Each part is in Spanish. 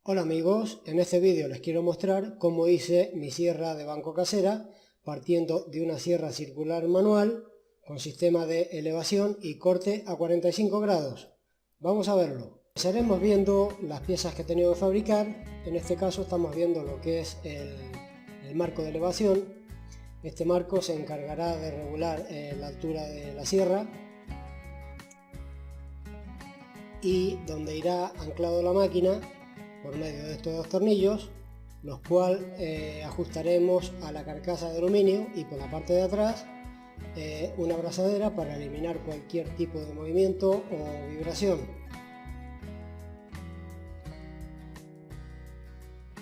Hola amigos, en este vídeo les quiero mostrar cómo hice mi sierra de banco casera partiendo de una sierra circular manual con sistema de elevación y corte a 45 grados. Vamos a verlo. Empezaremos viendo las piezas que he tenido que fabricar. En este caso estamos viendo lo que es el marco de elevación. Este marco se encargará de regular la altura de la sierra y donde irá anclado la máquina por medio de estos dos tornillos, los cuales ajustaremos a la carcasa de aluminio, y por la parte de atrás una abrazadera para eliminar cualquier tipo de movimiento o vibración.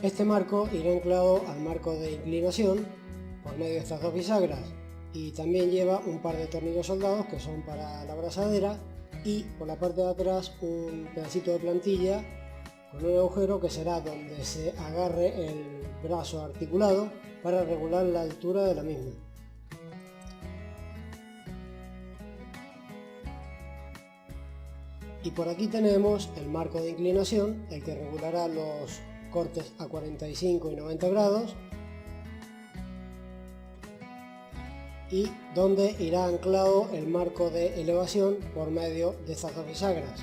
Este marco irá anclado al marco de inclinación por medio de estas dos bisagras, y también lleva un par de tornillos soldados que son para la abrazadera, y por la parte de atrás un pedacito de plantilla con un agujero que será donde se agarre el brazo articulado para regular la altura de la misma. Y por aquí tenemos el marco de inclinación, el que regulará los cortes a 45 y 90 grados, y donde irá anclado el marco de elevación por medio de estas dos bisagras.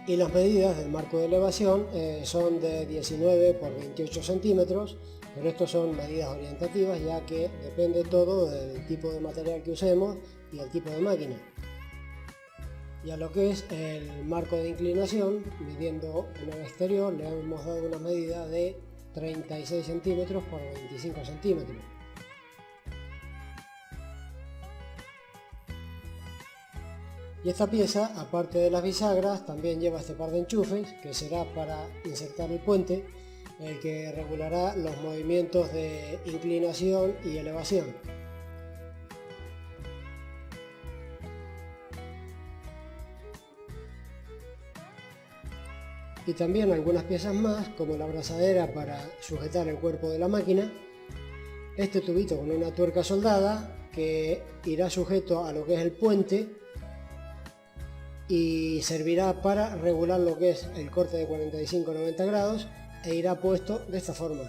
Y las medidas del marco de elevación son de 19 por 28 centímetros, pero estos son medidas orientativas, ya que depende todo del tipo de material que usemos y el tipo de máquina. Y a lo que es el marco de inclinación, midiendo en el exterior, le hemos dado una medida de 36 centímetros por 25 centímetros. Y esta pieza, aparte de las bisagras, también lleva este par de enchufes, que será para insertar el puente, el que regulará los movimientos de inclinación y elevación. Y también algunas piezas más, como la abrazadera para sujetar el cuerpo de la máquina, este tubito con una tuerca soldada que irá sujeto a lo que es el puente y servirá para regular lo que es el corte de 45-90 grados, e irá puesto de esta forma.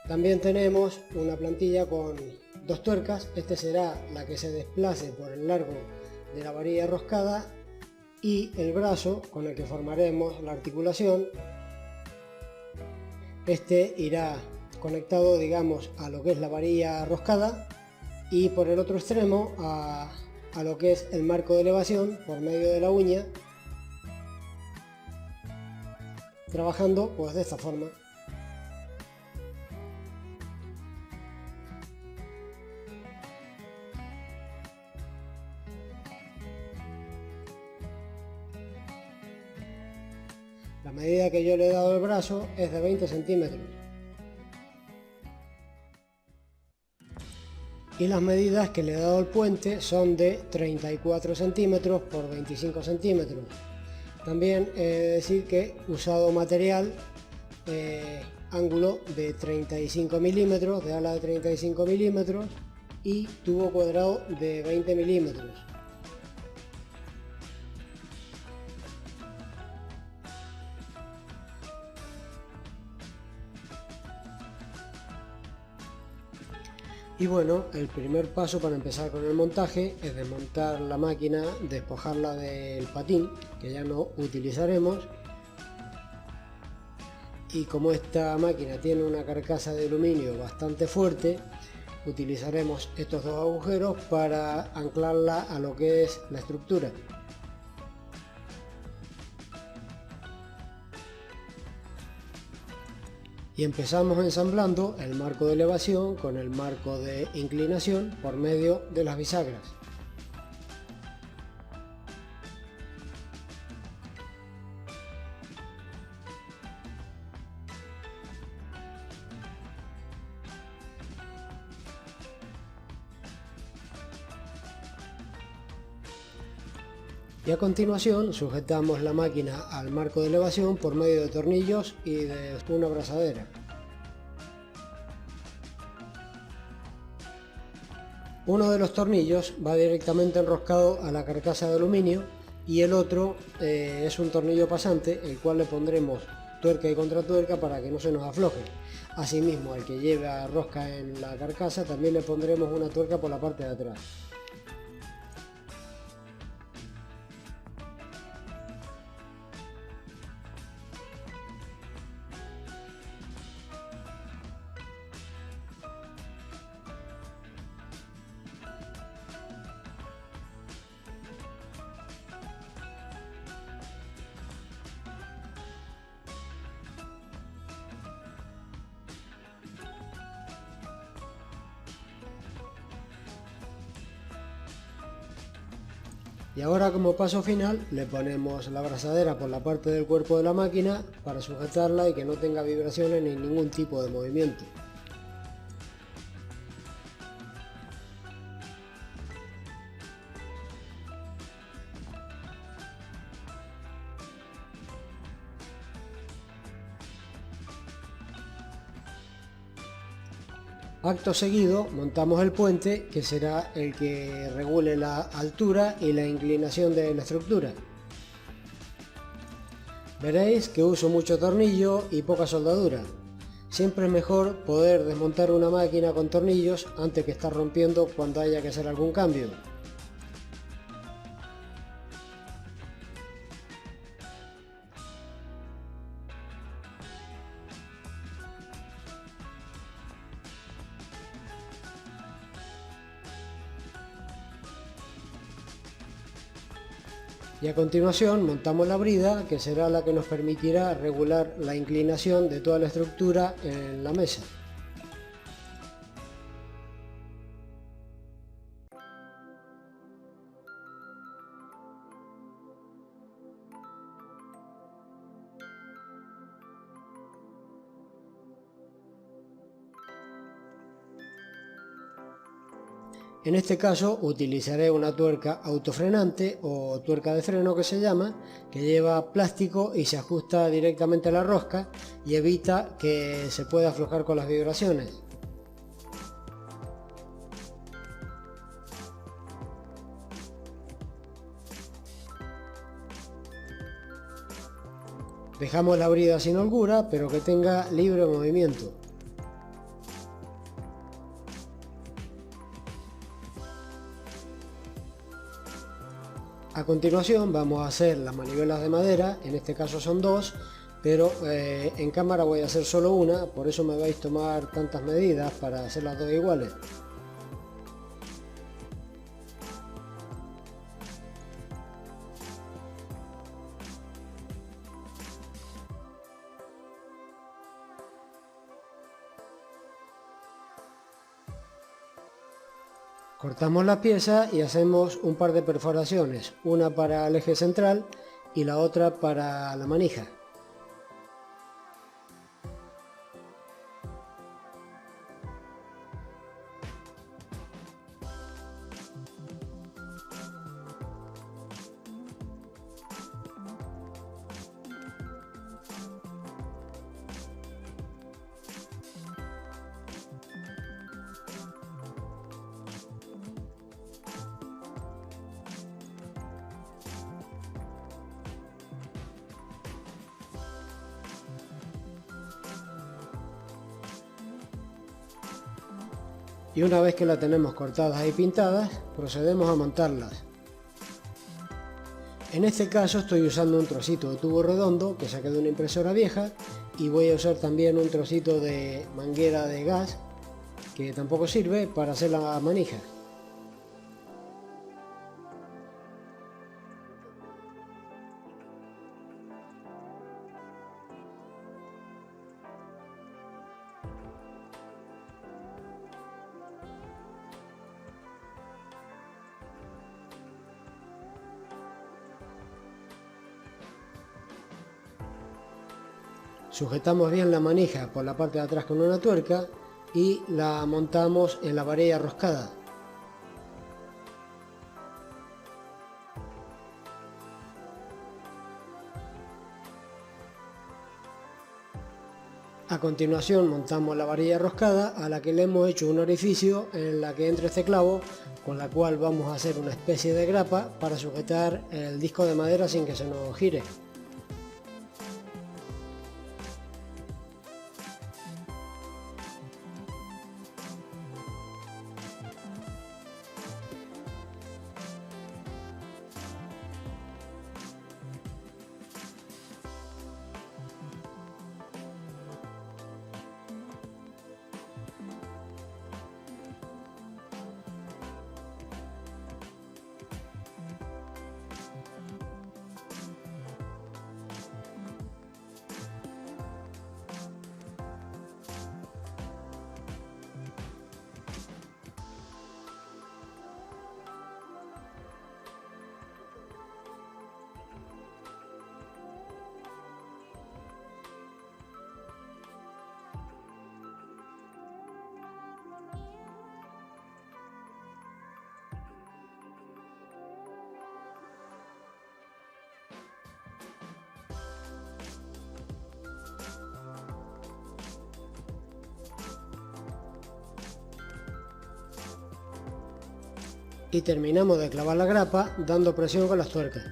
También tenemos una plantilla con dos tuercas. Este será la que se desplace por el largo de la varilla roscada, y el brazo con el que formaremos la articulación, este irá conectado, digamos, a lo que es la varilla roscada, y por el otro extremo a lo que es el marco de elevación por medio de la uña, trabajando pues de esta forma. La medida que yo le he dado al brazo es de 20 centímetros. Y las medidas que le he dado al puente son de 34 centímetros por 25 centímetros. También he de decir que he usado material ángulo de 35 milímetros, de ala de 35 milímetros, y tubo cuadrado de 20 milímetros. Y bueno, el primer paso para empezar con el montaje es desmontar la máquina, despojarla del patín que ya no utilizaremos. Y como esta máquina tiene una carcasa de aluminio bastante fuerte, utilizaremos estos dos agujeros para anclarla a lo que es la estructura. Y empezamos ensamblando el marco de elevación con el marco de inclinación por medio de las bisagras. Y a continuación sujetamos la máquina al marco de elevación por medio de tornillos y de una abrazadera. Uno de los tornillos va directamente enroscado a la carcasa de aluminio y el otro es un tornillo pasante, el cual le pondremos tuerca y contratuerca para que no se nos afloje. Asimismo, al que lleva rosca en la carcasa también le pondremos una tuerca por la parte de atrás. Y ahora, como paso final, le ponemos la abrazadera por la parte del cuerpo de la máquina para sujetarla y que no tenga vibraciones ni ningún tipo de movimiento. Acto seguido montamos el puente, que será el que regule la altura y la inclinación de la estructura. Veréis que uso mucho tornillo y poca soldadura. Siempre es mejor poder desmontar una máquina con tornillos antes que estar rompiendo cuando haya que hacer algún cambio. Y a continuación montamos la brida, que será la que nos permitirá regular la inclinación de toda la estructura en la mesa. En este caso utilizaré una tuerca autofrenante o tuerca de freno que se llama, que lleva plástico y se ajusta directamente a la rosca y evita que se pueda aflojar con las vibraciones. Dejamos la brida sin holgura, pero que tenga libre movimiento. A continuación vamos a hacer las manivelas de madera, en este caso son dos, pero en cámara voy a hacer solo una, por eso me vais a tomar tantas medidas para hacer las dos iguales. Cortamos la pieza y hacemos un par de perforaciones, una para el eje central y la otra para la manija. Y una vez que la tenemos cortadas y pintadas, procedemos a montarlas. En este caso estoy usando un trocito de tubo redondo que saqué de una impresora vieja y voy a usar también un trocito de manguera de gas que tampoco sirve para hacer la manija. Sujetamos bien la manija por la parte de atrás con una tuerca y la montamos en la varilla roscada. A continuación montamos la varilla roscada a la que le hemos hecho un orificio en la que entre este clavo, con la cual vamos a hacer una especie de grapa para sujetar el disco de madera sin que se nos gire. Y terminamos de clavar la grapa dando presión con las tuercas.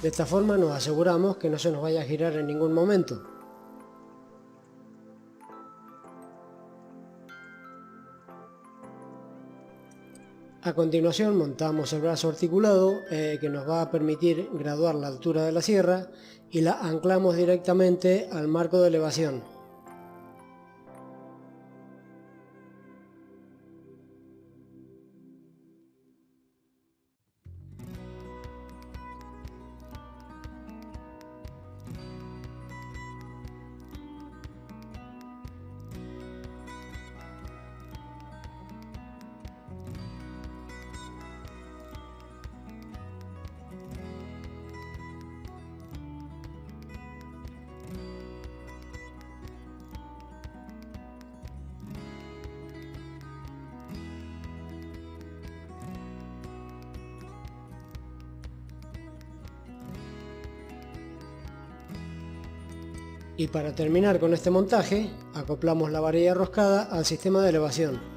De esta forma nos aseguramos que no se nos vaya a girar en ningún momento. A continuación montamos el brazo articulado que nos va a permitir graduar la altura de la sierra y la anclamos directamente al marco de elevación. Y para terminar con este montaje, acoplamos la varilla roscada al sistema de elevación.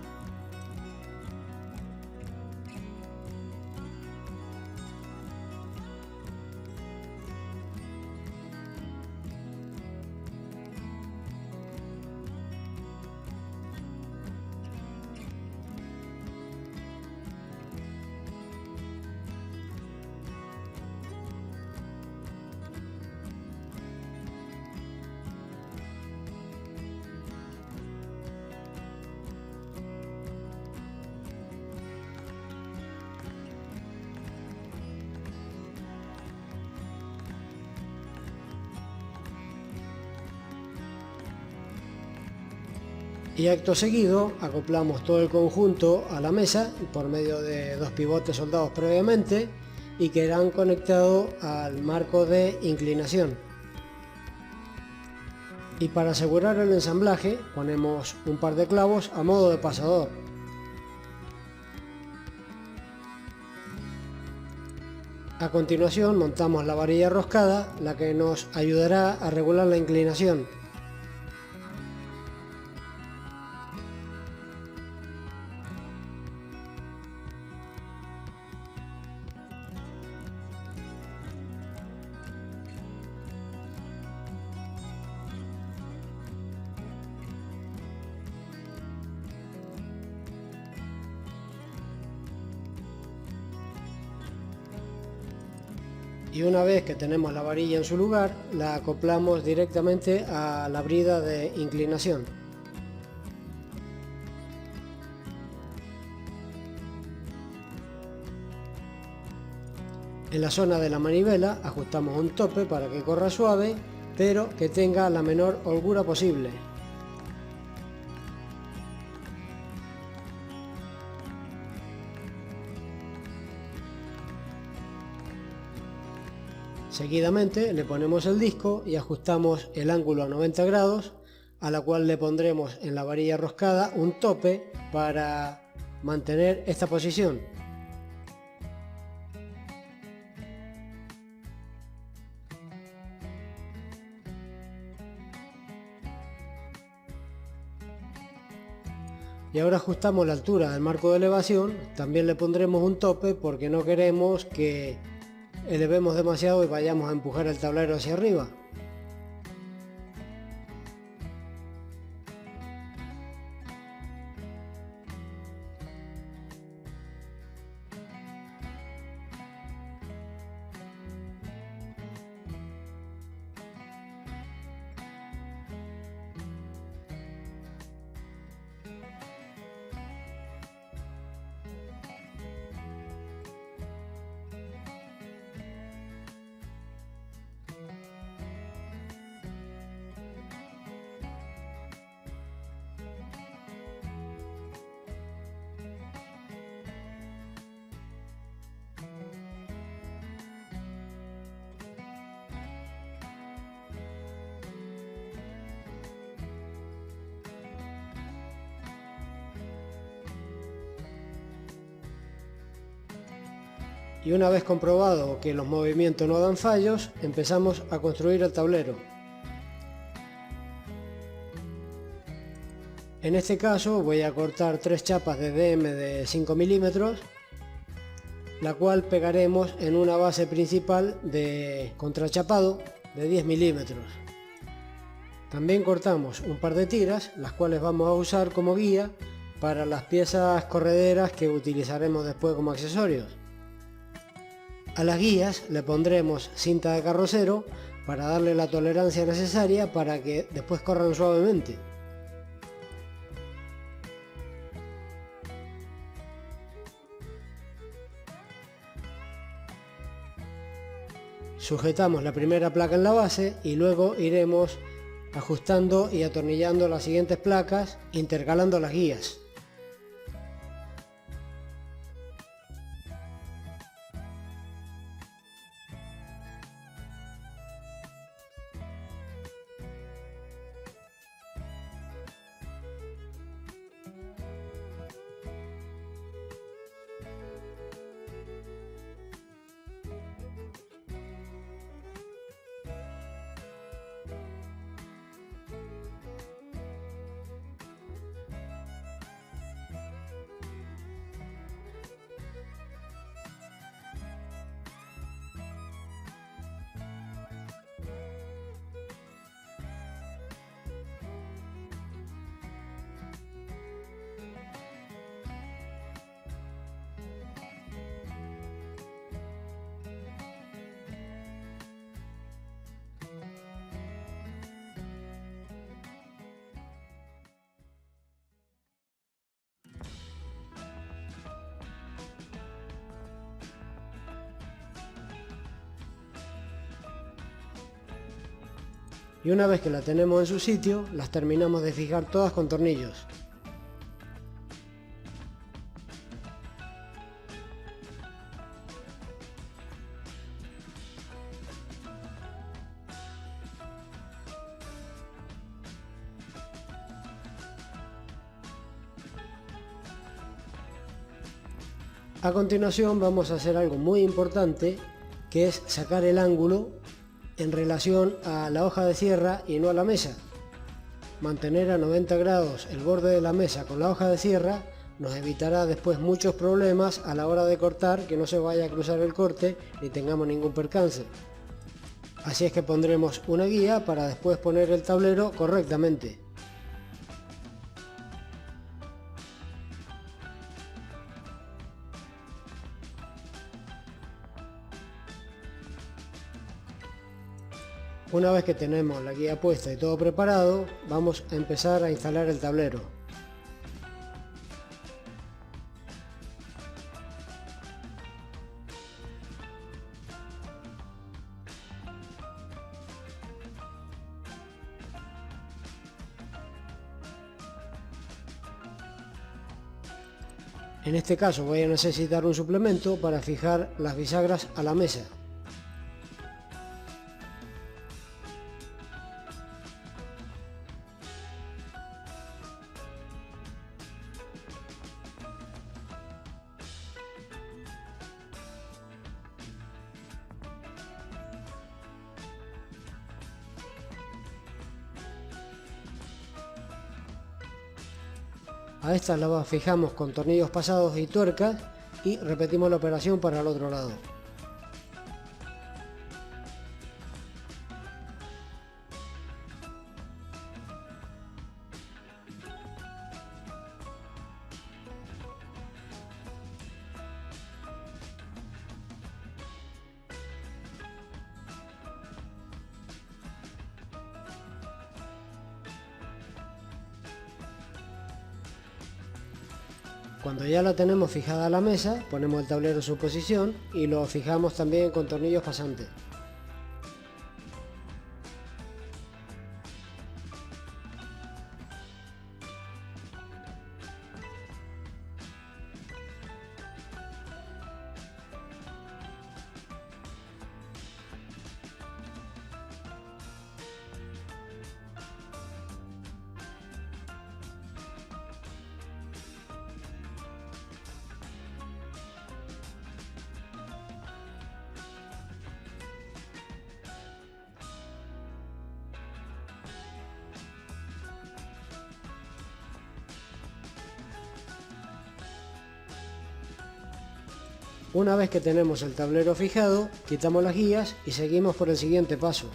Y acto seguido acoplamos todo el conjunto a la mesa por medio de dos pivotes soldados previamente y que irán conectados al marco de inclinación. Y para asegurar el ensamblaje ponemos un par de clavos a modo de pasador. A continuación montamos la varilla roscada, la que nos ayudará a regular la inclinación. Y una vez que tenemos la varilla en su lugar, la acoplamos directamente a la brida de inclinación. En la zona de la manivela ajustamos un tope para que corra suave, pero que tenga la menor holgura posible. Seguidamente le ponemos el disco y ajustamos el ángulo a 90 grados, a la cual le pondremos en la varilla roscada un tope para mantener esta posición. Y ahora ajustamos la altura del marco de elevación, también le pondremos un tope porque no queremos que elevemos demasiado y vayamos a empujar el tablero hacia arriba. Y una vez comprobado que los movimientos no dan fallos, empezamos a construir el tablero. En este caso voy a cortar 3 chapas de DM de 5 milímetros, la cual pegaremos en una base principal de contrachapado de 10 milímetros. También cortamos un par de tiras, las cuales vamos a usar como guía para las piezas correderas que utilizaremos después como accesorios. A las guías le pondremos cinta de carrocero para darle la tolerancia necesaria para que después corran suavemente. Sujetamos la primera placa en la base y luego iremos ajustando y atornillando las siguientes placas, intercalando las guías. Y una vez que la tenemos en su sitio, las terminamos de fijar todas con tornillos. A continuación vamos a hacer algo muy importante, que es sacar el ángulo en relación a la hoja de sierra y no a la mesa. Mantener a 90 grados el borde de la mesa con la hoja de sierra nos evitará después muchos problemas a la hora de cortar, que no se vaya a cruzar el corte ni tengamos ningún percance. Así es que pondremos una guía para después poner el tablero correctamente. Una vez que tenemos la guía puesta y todo preparado, vamos a empezar a instalar el tablero. En este caso voy a necesitar un suplemento para fijar las bisagras a la mesa. A estas las fijamos con tornillos pasados y tuercas y repetimos la operación para el otro lado. Cuando ya la tenemos fijada a la mesa, ponemos el tablero en su posición y lo fijamos también con tornillos pasantes. Una vez que tenemos el tablero fijado, quitamos las guías y seguimos por el siguiente paso.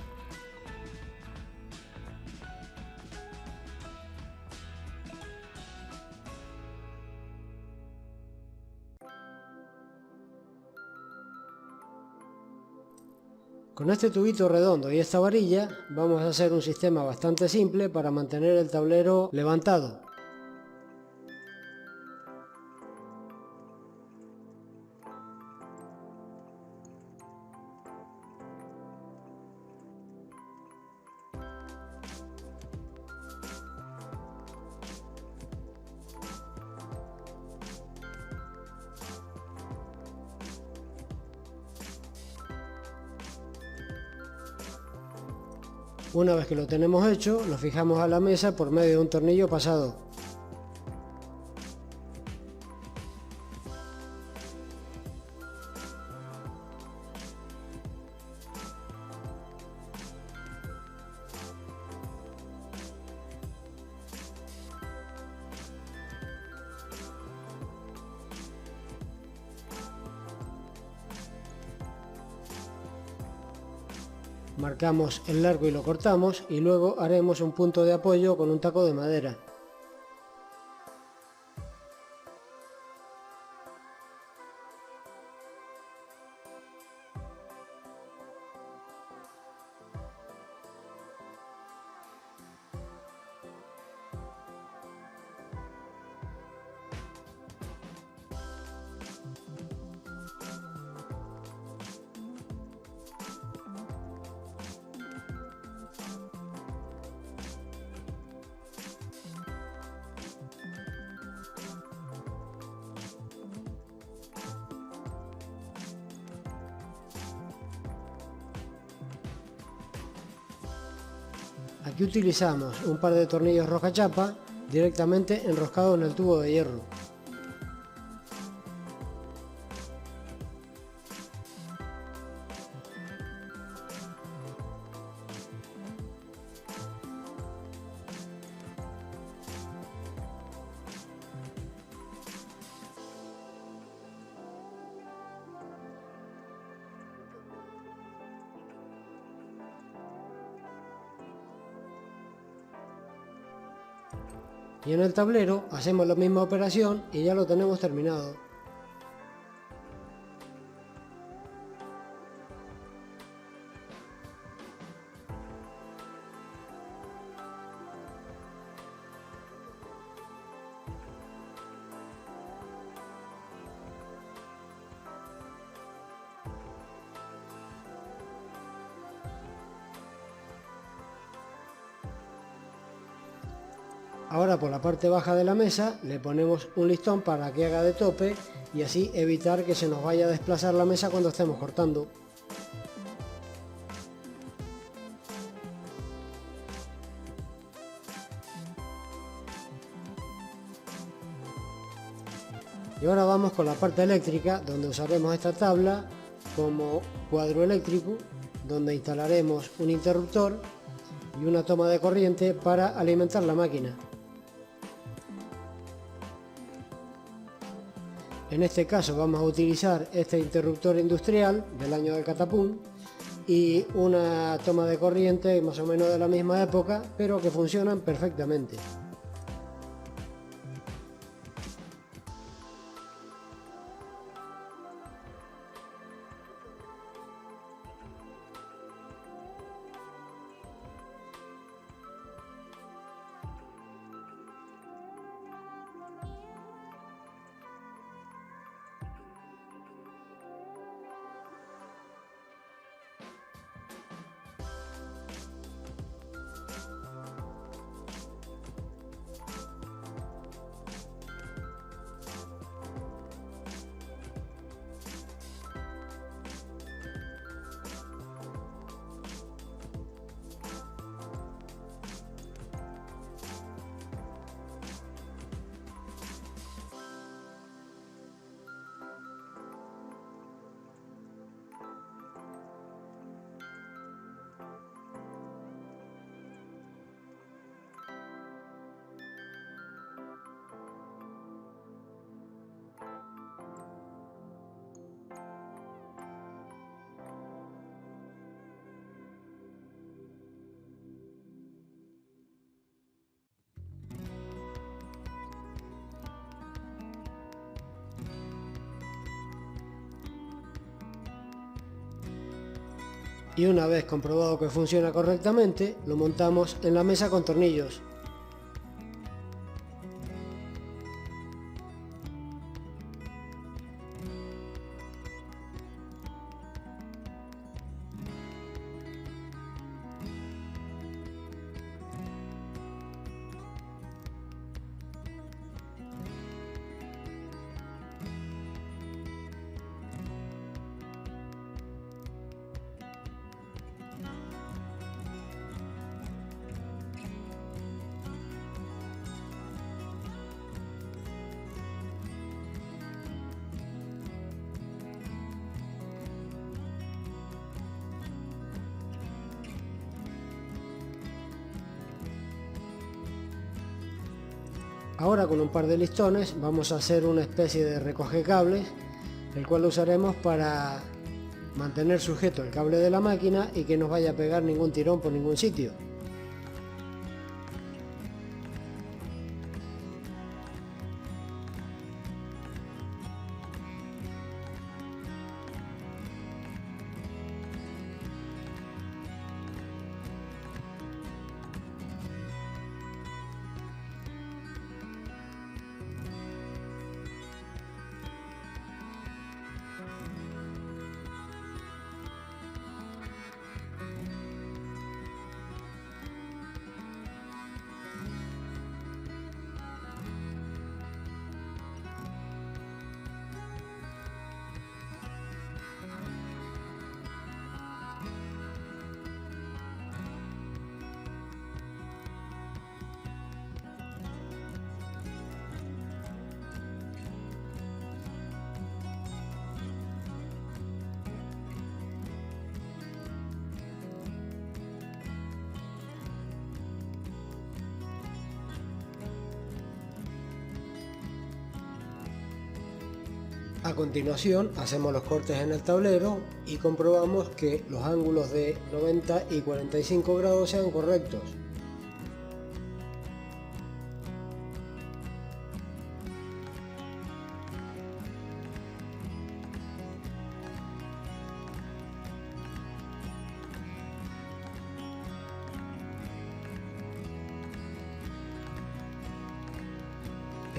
Con este tubito redondo y esta varilla vamos a hacer un sistema bastante simple para mantener el tablero levantado. Una vez que lo tenemos hecho, lo fijamos a la mesa por medio de un tornillo pasado. Marcamos el largo y lo cortamos y luego haremos un punto de apoyo con un taco de madera. Aquí utilizamos un par de tornillos roscachapa directamente enroscados en el tubo de hierro. Y en el tablero hacemos la misma operación y ya lo tenemos terminado. Ahora por la parte baja de la mesa le ponemos un listón para que haga de tope y así evitar que se nos vaya a desplazar la mesa cuando estemos cortando. Y ahora vamos con la parte eléctrica, donde usaremos esta tabla como cuadro eléctrico, donde instalaremos un interruptor y una toma de corriente para alimentar la máquina. En este caso vamos a utilizar este interruptor industrial del año del catapum y una toma de corriente más o menos de la misma época, pero que funcionan perfectamente. Y una vez comprobado que funciona correctamente, lo montamos en la mesa con tornillos. Ahora con un par de listones vamos a hacer una especie de recogecables, el cual lo usaremos para mantener sujeto el cable de la máquina y que no vaya a pegar ningún tirón por ningún sitio. A continuación hacemos los cortes en el tablero y comprobamos que los ángulos de 90 y 45 grados sean correctos.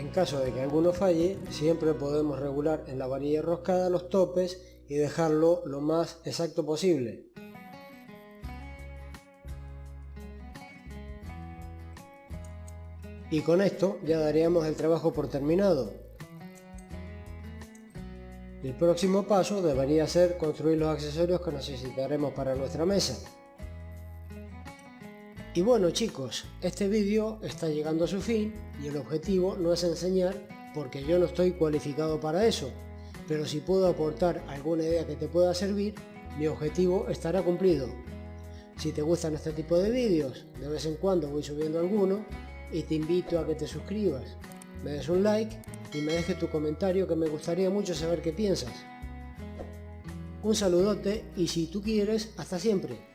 En caso de que alguno falle, siempre podemos regular en la varilla enroscada los topes y dejarlo lo más exacto posible. Y con esto ya daríamos el trabajo por terminado. El próximo paso debería ser construir los accesorios que necesitaremos para nuestra mesa. Y bueno chicos, este vídeo está llegando a su fin y el objetivo no es enseñar porque yo no estoy cualificado para eso, pero si puedo aportar alguna idea que te pueda servir, mi objetivo estará cumplido. Si te gustan este tipo de vídeos, de vez en cuando voy subiendo alguno y te invito a que te suscribas, me des un like y me dejes tu comentario, que me gustaría mucho saber qué piensas. Un saludote y si tú quieres, hasta siempre.